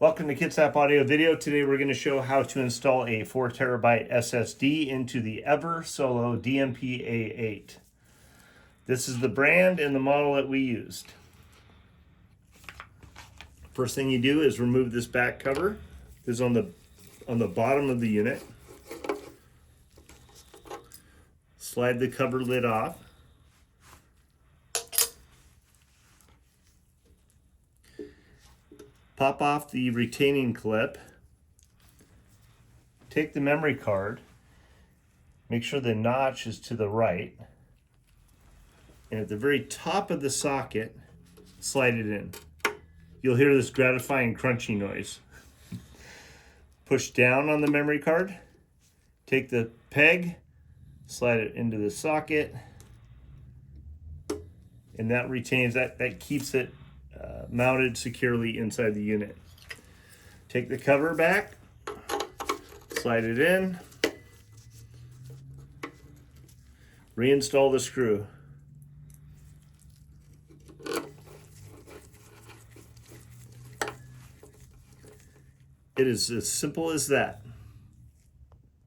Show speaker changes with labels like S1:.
S1: Welcome to KidSnap Audio Video. Today we're going to show how to install a 4 terabyte SSD into the Eversolo DMP-A8. This is the brand and the model that we used. First thing you do is remove this back cover. This is on the bottom of the unit. Slide the cover lid off. Pop off the retaining clip. Take the memory card. Make sure the notch is to the right. And at the very top of the socket, slide it in. You'll hear this gratifying crunchy noise. Push down on the memory card. Take the peg, slide it into the socket. And that retains, that keeps it mounted securely inside the unit. Take the cover back, slide it in, reinstall the screw. It is as simple as that.